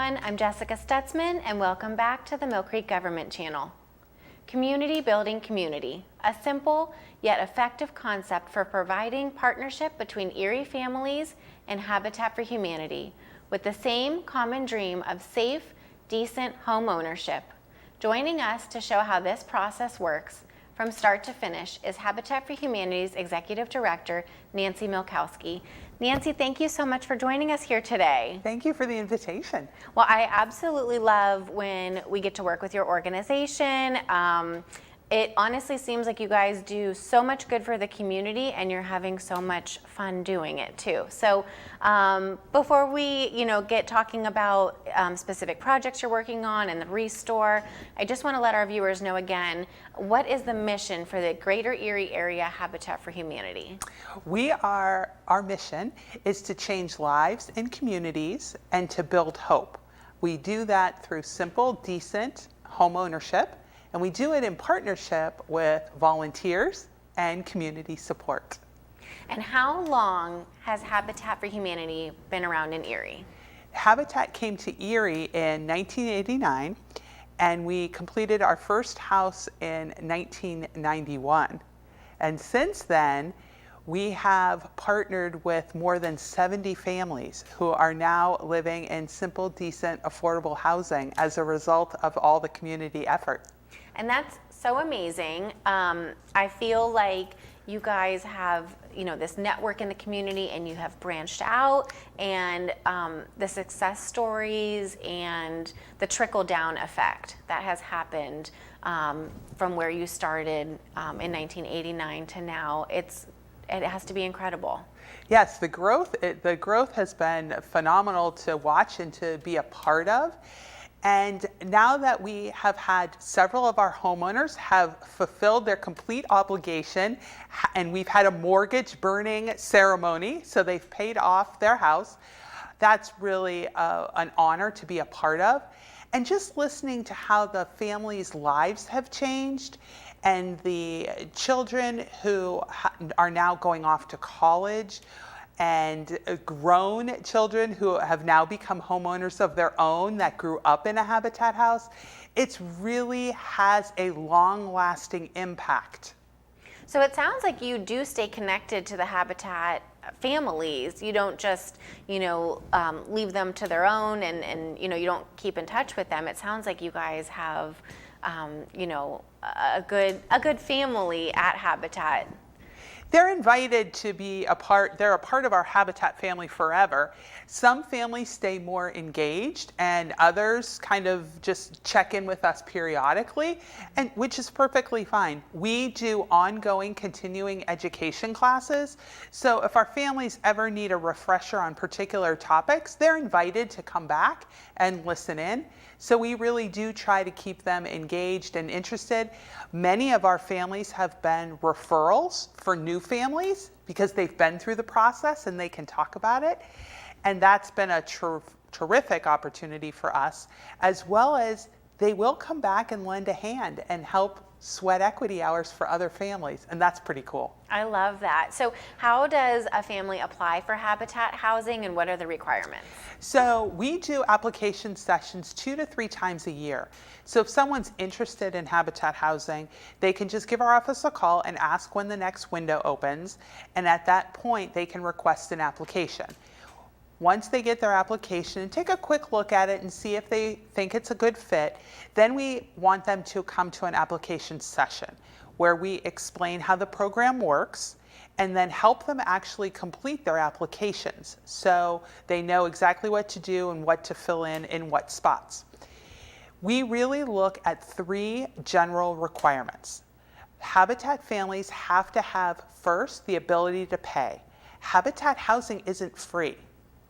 everyone, I'm Jessica Stutzman and welcome back to the Mill Creek Government Channel. Community building community, a simple yet effective concept for providing partnership between Erie families and Habitat for Humanity with the same common dream of safe, decent home ownership. Joining us to show how this process works from start to finish is Habitat for Humanity's Executive Director, Nancy Milkowski. Nancy, thank you so much for joining us here today. Thank you for the invitation. Well, I absolutely love when we get to work with your organization. It honestly seems like you guys do so much good for the community and you're having so much fun doing it too. So before we get talking about specific projects you're working on and the Restore, I just want to let our viewers know again, what is the mission for the Greater Erie Area Habitat for Humanity? Our mission is to change lives in communities and to build hope. We do that through simple, decent home ownership. And we do it in partnership with volunteers and community support. And how long has Habitat for Humanity been around in Erie? Habitat came to Erie in 1989, and we completed our first house in 1991. And since then, we have partnered with more than 70 families who are now living in simple, decent, affordable housing as a result of all the community effort. And that's so amazing. I feel like you guys have, this network in the community and you have branched out, and the success stories and the trickle down effect that has happened from where you started in 1989 to now, it has to be incredible. Yes, the growth has been phenomenal to watch and to be a part of. And now that we have had several of our homeowners have fulfilled their complete obligation, and we've had a mortgage burning ceremony, so they've paid off their house, that's really an honor to be a part of. And just listening to how the families' lives have changed, and the children who are now going off to college, and grown children who have now become homeowners of their own that grew up in a Habitat house, it really has a long-lasting impact. So it sounds like you do stay connected to the Habitat families. You don't just, leave them to their own and you don't keep in touch with them. It sounds like you guys have, a good family at Habitat. They're invited to be they're a part of our Habitat family forever. Some families stay more engaged and others kind of just check in with us periodically, and which is perfectly fine. We do ongoing continuing education classes, so if our families ever need a refresher on particular topics, they're invited to come back and listen in. So we really do try to keep them engaged and interested. Many of our families have been referrals for new families because they've been through the process and they can talk about it. And that's been a terrific opportunity for us, as well as they will come back and lend a hand and help sweat equity hours for other families, and that's pretty cool. I love that. So how does a family apply for Habitat housing and what are the requirements? So we do application sessions 2 to 3 times a year. So if someone's interested in Habitat housing, they can just give our office a call and ask when the next window opens, and at that point they can request an application. Once they get their application and take a quick look at it and see if they think it's a good fit, then we want them to come to an application session where we explain how the program works and then help them actually complete their applications so they know exactly what to do and what to fill in what spots. We really look at 3 general requirements. Habitat families have to have, first, the ability to pay. Habitat housing isn't free.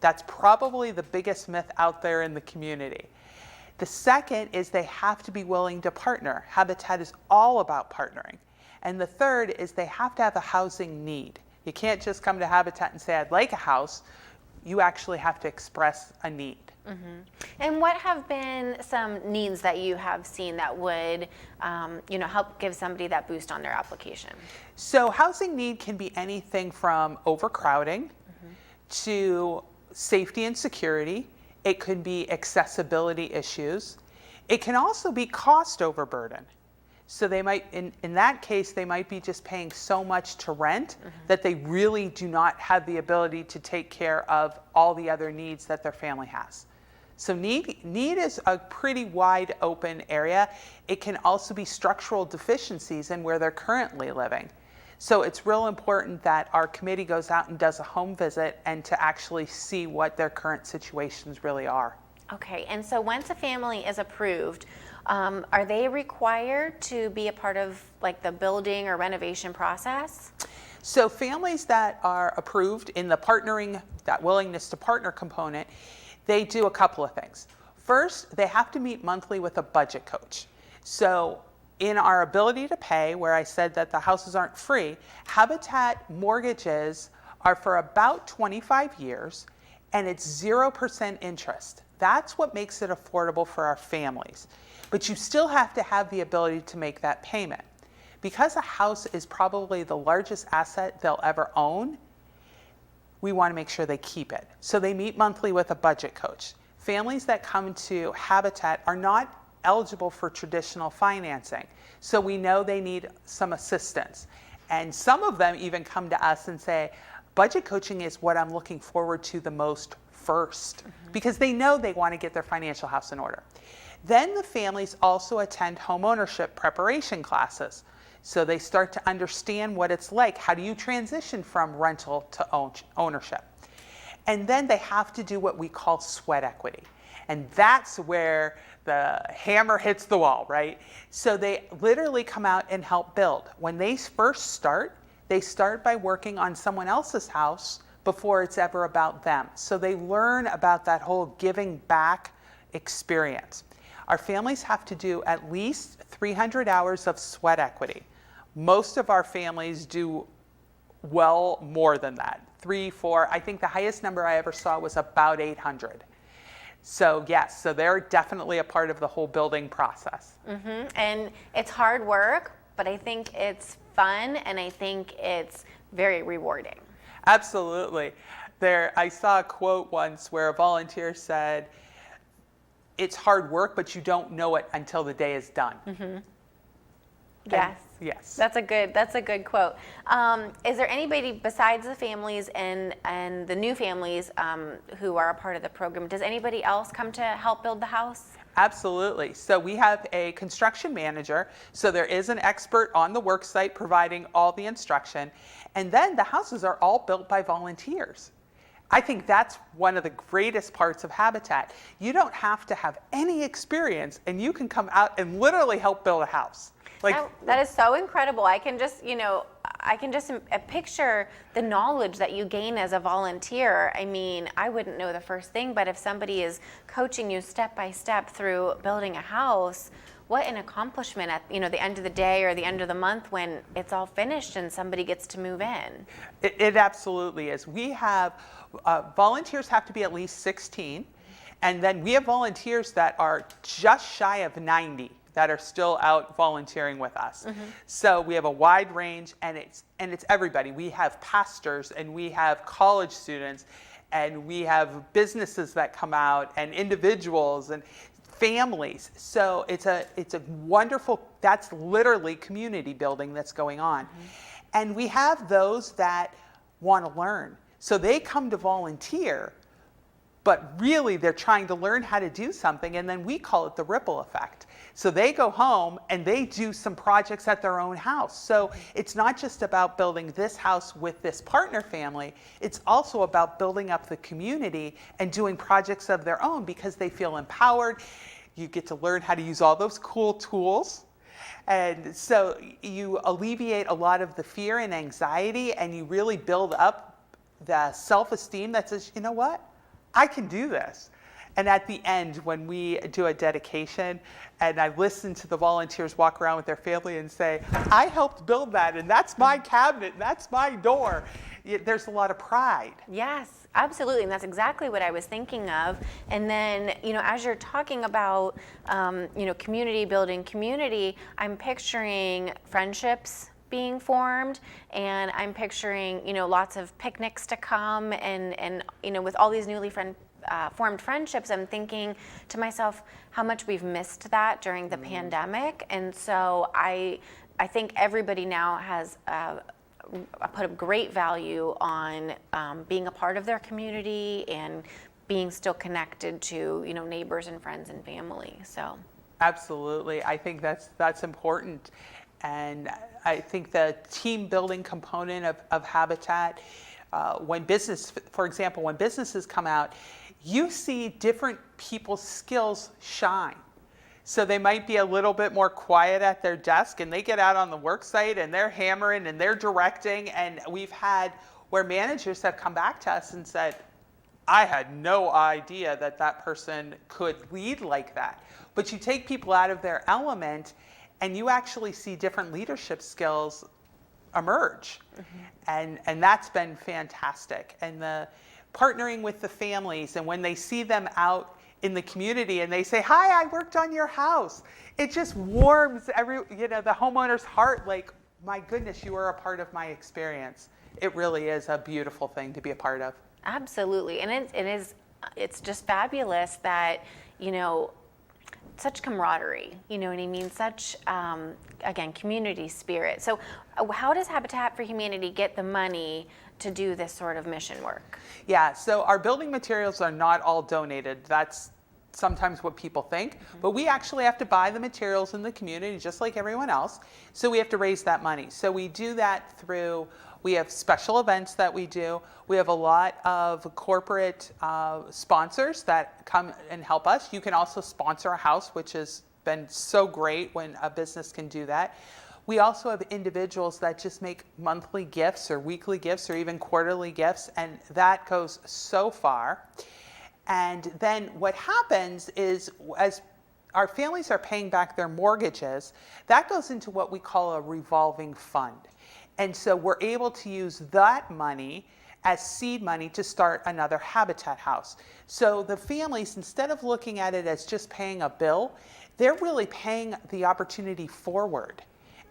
That's probably the biggest myth out there in the community. The second is they have to be willing to partner. Habitat is all about partnering. And the third is they have to have a housing need. You can't just come to Habitat and say, I'd like a house. You actually have to express a need. Mm-hmm. And what have been some needs that you have seen that would help give somebody that boost on their application? So housing need can be anything from overcrowding to safety and security. It could be accessibility issues. It can also be cost overburden. So they might, in that case, they might be just paying so much to rent that they really do not have the ability to take care of all the other needs that their family has. So need is a pretty wide open area. It can also be structural deficiencies in where they're currently living. So it's real important that our committee goes out and does a home visit and to actually see what their current situations really are. Okay, and so once a family is approved, are they required to be a part of like the building or renovation process? So families that are approved in the partnering, that willingness to partner component, they do a couple of things. First, they have to meet monthly with a budget coach. So in our ability to pay, where I said that the houses aren't free, Habitat mortgages are for about 25 years and it's 0% interest. That's what makes it affordable for our families. But you still have to have the ability to make that payment. Because a house is probably the largest asset they'll ever own, we want to make sure they keep it. So they meet monthly with a budget coach. Families that come to Habitat are not eligible for traditional financing. So we know they need some assistance. And some of them even come to us and say, budget coaching is what I'm looking forward to the most first, because they know they want to get their financial house in order. Then the families also attend home ownership preparation classes. So they start to understand what it's like. How do you transition from rental to ownership? And then they have to do what we call sweat equity. And that's where the hammer hits the wall, right? So they literally come out and help build. When they first start, they start by working on someone else's house before it's ever about them. So they learn about that whole giving back experience. Our families have to do at least 300 hours of sweat equity. Most of our families do well more than that. 3, 4, I think the highest number I ever saw was about 800. So yes, so they're definitely a part of the whole building process. And it's hard work, but I think it's fun and I think it's very rewarding. Absolutely. I saw a quote once where a volunteer said, "It's hard work, but you don't know it until the day is done." Yes. Yes. That's a good quote. Is there anybody besides the families and the new families who are a part of the program? Does anybody else come to help build the house? Absolutely. So we have a construction manager. So there is an expert on the work site providing all the instruction. And then the houses are all built by volunteers. I think that's one of the greatest parts of Habitat. You don't have to have any experience and you can come out and literally help build a house. That is so incredible. I can just picture the knowledge that you gain as a volunteer. I mean, I wouldn't know the first thing, but if somebody is coaching you step by step through building a house, what an accomplishment at the end of the day or the end of the month when it's all finished and somebody gets to move in. It absolutely is. We have volunteers have to be at least 16, and then we have volunteers that are just shy of 90 that are still out volunteering with us. So we have a wide range, and it's everybody. We have pastors, and we have college students, and we have businesses that come out, and individuals, and families. So it's a wonderful, that's literally community building that's going on. And we have those that want to learn. So they come to volunteer, but really they're trying to learn how to do something, and then we call it the ripple effect. So they go home and they do some projects at their own house. So it's not just about building this house with this partner family, it's also about building up the community and doing projects of their own because they feel empowered. You get to learn how to use all those cool tools. And so you alleviate a lot of the fear and anxiety, and you really build up the self-esteem that says, you know what? I can do this. And at the end, when we do a dedication, and I listen to the volunteers walk around with their family and say, I helped build that, and that's my cabinet, and that's my door, there's a lot of pride. Yes, absolutely, and that's exactly what I was thinking of. And then, as you're talking about, community building community, I'm picturing friendships being formed, and I'm picturing, lots of picnics to come, and with all these newly formed friendships, I'm thinking to myself how much we've missed that during the pandemic. And so I think everybody now has put a great value on being a part of their community and being still connected to, neighbors and friends and family. So Absolutely. I think that's important. And I think the team building component of Habitat, for example, when businesses come out, you see different people's skills shine. So they might be a little bit more quiet at their desk, and they get out on the work site and they're hammering and they're directing. And we've had where managers have come back to us and said, I had no idea that person could lead like that. But you take people out of their element and you actually see different leadership skills emerge. And that's been fantastic. And the partnering with the families, and when they see them out in the community and they say, hi, I worked on your house, it just warms the homeowner's heart, like, my goodness, you are a part of my experience. It really is a beautiful thing to be a part of. Absolutely. And it's just fabulous that, such camaraderie, you know what I mean? Such, again, community spirit. So how does Habitat for Humanity get the money to do this sort of mission work? Yeah, so our building materials are not all donated. That's sometimes what people think, but we actually have to buy the materials in the community just like everyone else. So we have to raise that money. So we do that we have special events that we do. We have a lot of corporate sponsors that come and help us. You can also sponsor a house, which has been so great when a business can do that. We also have individuals that just make monthly gifts or weekly gifts or even quarterly gifts, and that goes so far. And then what happens is, as our families are paying back their mortgages, that goes into what we call a revolving fund. And so we're able to use that money as seed money to start another Habitat house. So the families, instead of looking at it as just paying a bill, they're really paying the opportunity forward.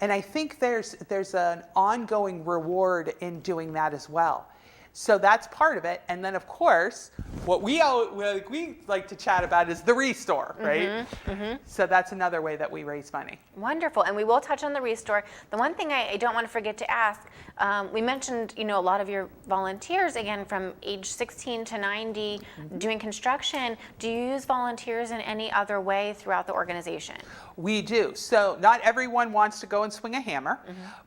And I think there's an ongoing reward in doing that as well. So that's part of it. And then, of course, what we like to chat about is the restore, right? So that's another way that we raise money. Wonderful. And we will touch on the restore. The one thing I don't want to forget to ask, we mentioned, a lot of your volunteers, again, from age 16 to 90, doing construction. Do you use volunteers in any other way throughout the organization? We do. So not everyone wants to go and swing a hammer,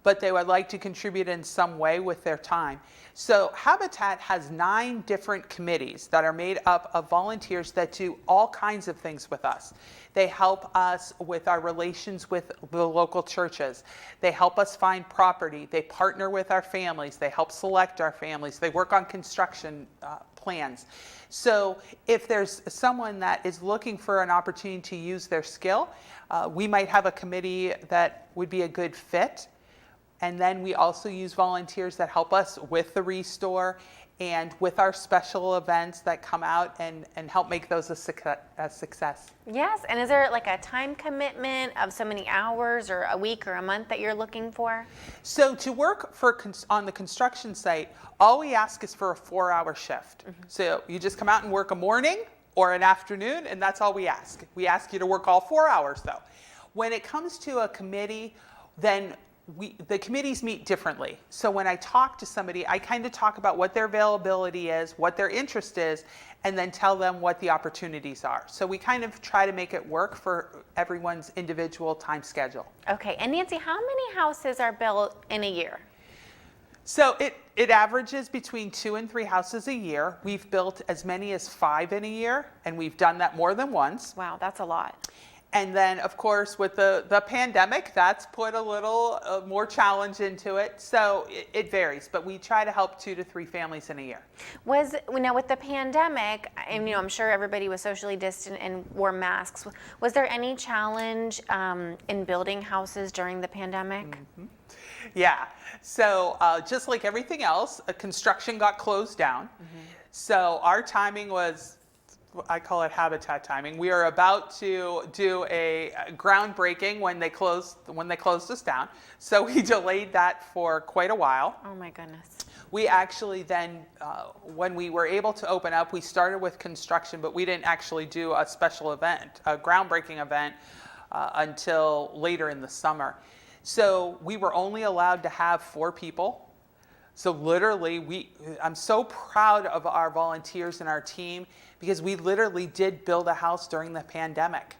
but they would like to contribute in some way with their time. So Habitat has 9 different committees that are made up of volunteers that do all kinds of things with us. They help us with our relations with the local churches. They help us find property. They partner with our families. They help select our families. They work on construction plans. So if there's someone that is looking for an opportunity to use their skill, we might have a committee that would be a good fit. And then we also use volunteers that help us with the restore and with our special events that come out and help make those a success. Yes, and is there like a time commitment of so many hours or a week or a month that you're looking for? So to work on the construction site, all we ask is for a 4-hour shift. So you just come out and work a morning or an afternoon, and that's all we ask. We ask you to work all 4 hours though. When it comes to a committee, then the committees meet differently. So when I talk to somebody, I kind of talk about what their availability is, what their interest is, and then tell them what the opportunities are. So we kind of try to make it work for everyone's individual time schedule. Okay, and Nancy, how many houses are built in a year? So it averages between 2 and 3 houses a year. We've built as many as 5 in a year, and we've done that more than once. Wow, that's a lot. And then, of course, with the pandemic, that's put a little more challenge into it. So it varies, but we try to help 2 to 3 families in a year. With the pandemic, and I'm sure everybody was socially distant and wore masks. Was there any challenge in building houses during the pandemic? Yeah. So just like everything else, construction got closed down. So our timing was, I call it Habitat timing. We are about to do a groundbreaking when they closed us down. So we delayed that for quite a while. Oh my goodness. We actually then, when we were able to open up, we started with construction, but we didn't actually do a special event, a groundbreaking event, until later in the summer. So we were only allowed to have 4 people. So literally, I'm so proud of our volunteers and our team, because we literally did build a house during the pandemic.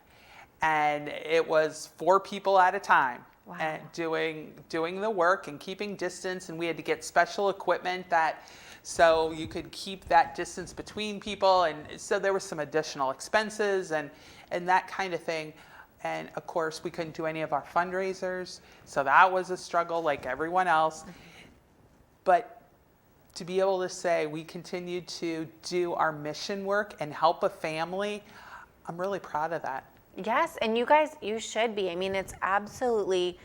And it was 4 people at a time. Wow. And doing the work and keeping distance, and we had to get special equipment so you could keep that distance between people, and so there was some additional expenses and that kind of thing. And of course, we couldn't do any of our fundraisers, so that was a struggle like everyone else. But to be able to say we continued to do our mission work and help a family, I'm really proud of that. Yes, and you guys, you should be. I mean, it's absolutely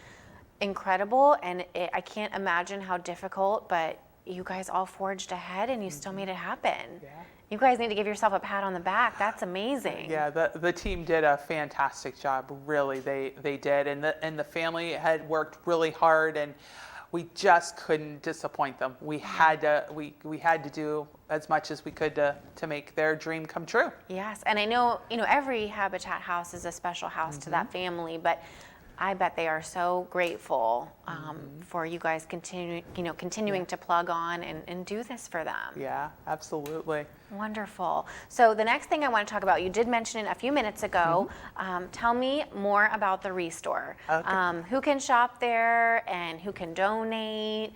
incredible, and I can't imagine how difficult, but you guys all forged ahead and you still made it happen. Yeah. You guys need to give yourself a pat on the back. That's amazing. Yeah, the team did a fantastic job. Really, they did, and the family had worked really hard, and we just couldn't disappoint them. We had to do as much as we could to make their dream come true. Yes, and I know, every Habitat house is a special house to that family, but I bet they are so grateful for you guys continuing to plug on and do this for them. Yeah, absolutely. Wonderful. So the next thing I want to talk about, you did mention it a few minutes ago. Tell me more about the Restore. Okay. Who can shop there and who can donate?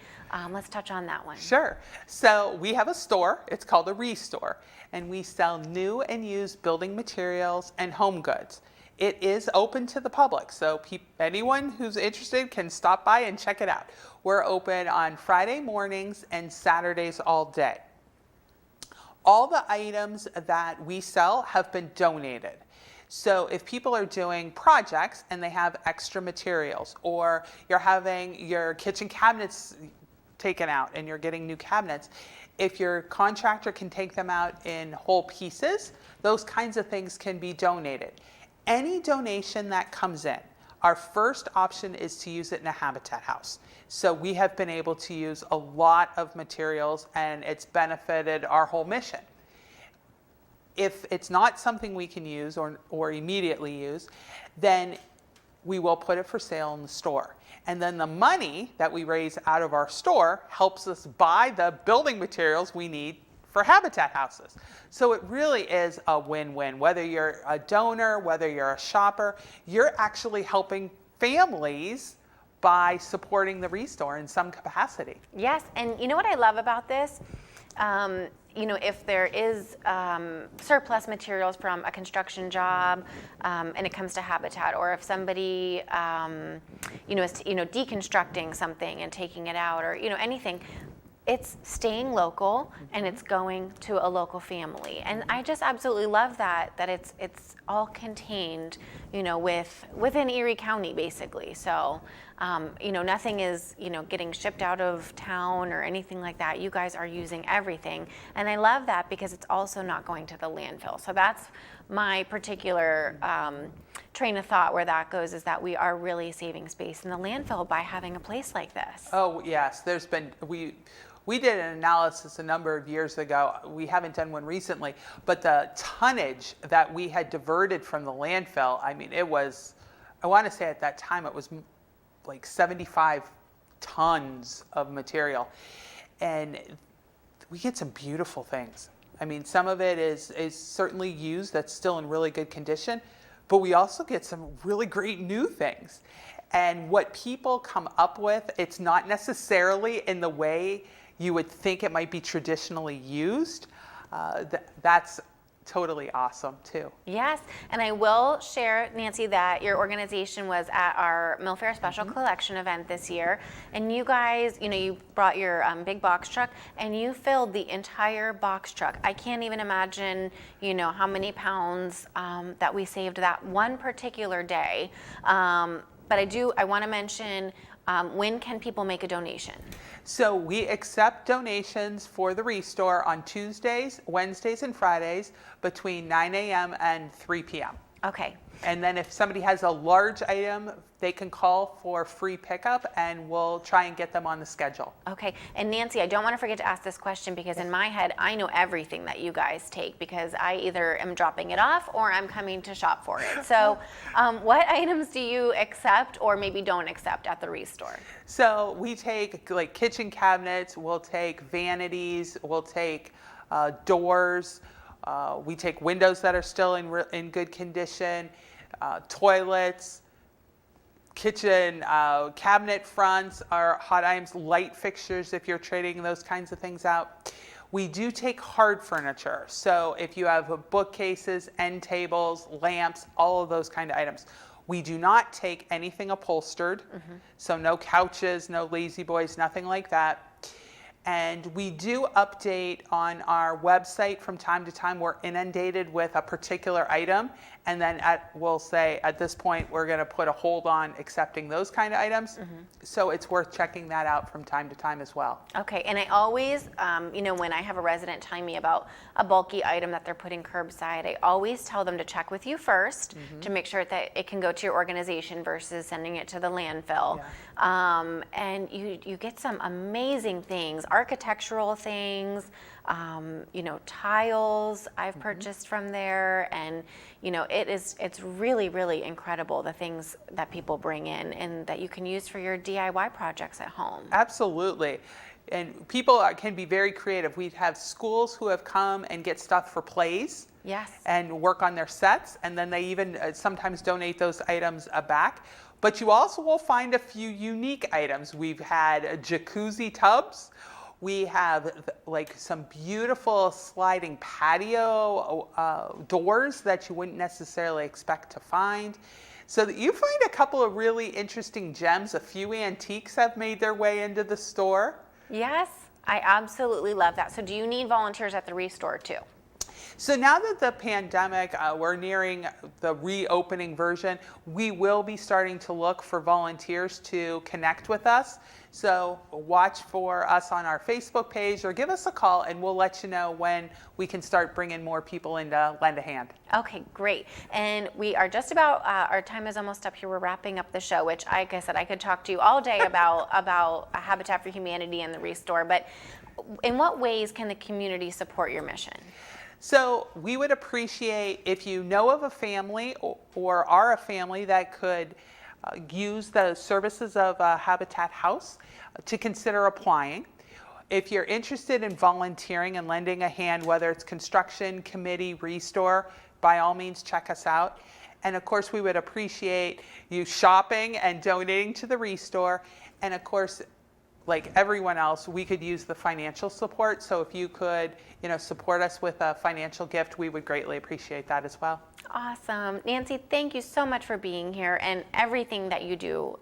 Let's touch on that one. Sure. So we have a store. It's called a Restore, and we sell new and used building materials and home goods. It is open to the public, so anyone who's interested can stop by and check it out. We're open on Friday mornings and Saturdays all day. All the items that we sell have been donated. So if people are doing projects and they have extra materials, or you're having your kitchen cabinets taken out and you're getting new cabinets, if your contractor can take them out in whole pieces, those kinds of things can be donated. Any donation that comes in, our first option is to use it in a Habitat house. So we have been able to use a lot of materials, and it's benefited our whole mission. If it's not something we can use or immediately use, then we will put it for sale in the store. And then the money that we raise out of our store helps us buy the building materials we need for Habitat houses. So it really is a win-win. Whether you're a donor, whether you're a shopper, you're actually helping families by supporting the Restore in some capacity. Yes, and you know what I love about this? If there is surplus materials from a construction job and it comes to Habitat, or if somebody is deconstructing something and taking it out, or anything, it's staying local and it's going to a local family. And I just absolutely love that it's all contained, within Erie County, basically. So, nothing is, getting shipped out of town or anything like that. You guys are using everything. And I love that because it's also not going to the landfill. So that's my particular train of thought where that goes, is that we are really saving space in the landfill by having a place like this. Oh, yes. We did an analysis a number of years ago. We haven't done one recently, but the tonnage that we had diverted from the landfill, I mean, it was, I want to say at that time it was like 75 tons of material. And we get some beautiful things. I mean, some of it is certainly used, that's still in really good condition, but we also get some really great new things. And what people come up with, it's not necessarily in the way you would think it might be traditionally used. That's totally awesome too. Yes, and I will share, Nancy, that your organization was at our Mill Fair Special Collection event this year, and you guys, you brought your big box truck and you filled the entire box truck. I can't even imagine, how many pounds that we saved that one particular day. But I want to mention, when can people make a donation? So we accept donations for the Restore on Tuesdays, Wednesdays, and Fridays between 9 a.m. and 3 p.m. Okay. And then if somebody has a large item, they can call for free pickup and we'll try and get them on the schedule. Okay, and Nancy, I don't want to forget to ask this question because in my head, I know everything that you guys take because I either am dropping it off or I'm coming to shop for it. So what items do you accept or maybe don't accept at the Restore? So we take like kitchen cabinets, we'll take vanities, we'll take doors, we take windows that are still in good condition, toilets, kitchen cabinet fronts are hot items, light fixtures if you're trading those kinds of things out. We do take hard furniture. So if you have bookcases, end tables, lamps, all of those kind of items. We do not take anything upholstered. So no couches, no lazy boys, nothing like that. And we do update on our website from time to time. We're inundated with a particular item, and then we'll say at this point we're going to put a hold on accepting those kind of items. So it's worth checking that out from time to time as well. Okay, and I always, when I have a resident telling me about a bulky item that they're putting curbside, I always tell them to check with you first to make sure that it can go to your organization versus sending it to the landfill. And you get some amazing things, architectural things, tiles I've purchased from there, and it's really, really incredible the things that people bring in and that you can use for your DIY projects at home. Absolutely. And people can be very creative. We have schools who have come and get stuff for plays. Yes. And work on their sets, and then they even sometimes donate those items back. But you also will find a few unique items. We've had jacuzzi tubs. We have like some beautiful sliding patio doors that you wouldn't necessarily expect to find. So that you find a couple of really interesting gems. A few antiques have made their way into the store. Yes, I absolutely love that. So do you need volunteers at the Restore too? So now that the pandemic, we're nearing the reopening version, we will be starting to look for volunteers to connect with us. So watch for us on our Facebook page or give us a call and we'll let you know when we can start bringing more people in to lend a hand. Okay, great. And we are just about, our time is almost up here. We're wrapping up the show, which like I said, I could talk to you all day about Habitat for Humanity and the Restore, but in what ways can the community support your mission? So we would appreciate if you know of a family or are a family that could use the services of a Habitat House to consider applying. If you're interested in volunteering and lending a hand, whether it's construction, committee, Restore, by all means check us out. And of course we would appreciate you shopping and donating to the Restore. And of course, like everyone else, we could use the financial support. So if you could, support us with a financial gift, we would greatly appreciate that as well. Awesome. Nancy, thank you so much for being here and everything that you do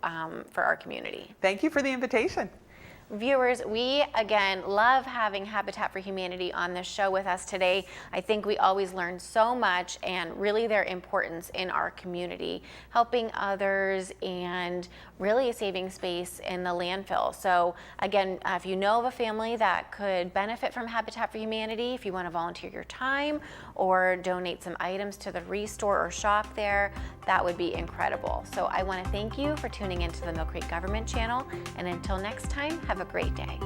for our community. Thank you for the invitation. Viewers, we again love having Habitat for Humanity on this show with us today. I think we always learn so much and really their importance in our community, helping others and really saving space in the landfill. So again, if you know of a family that could benefit from Habitat for Humanity, if you want to volunteer your time or donate some items to the Restore or shop there, that would be incredible. So I want to thank you for tuning into the Mill Creek Government Channel, and until next time, have a great day.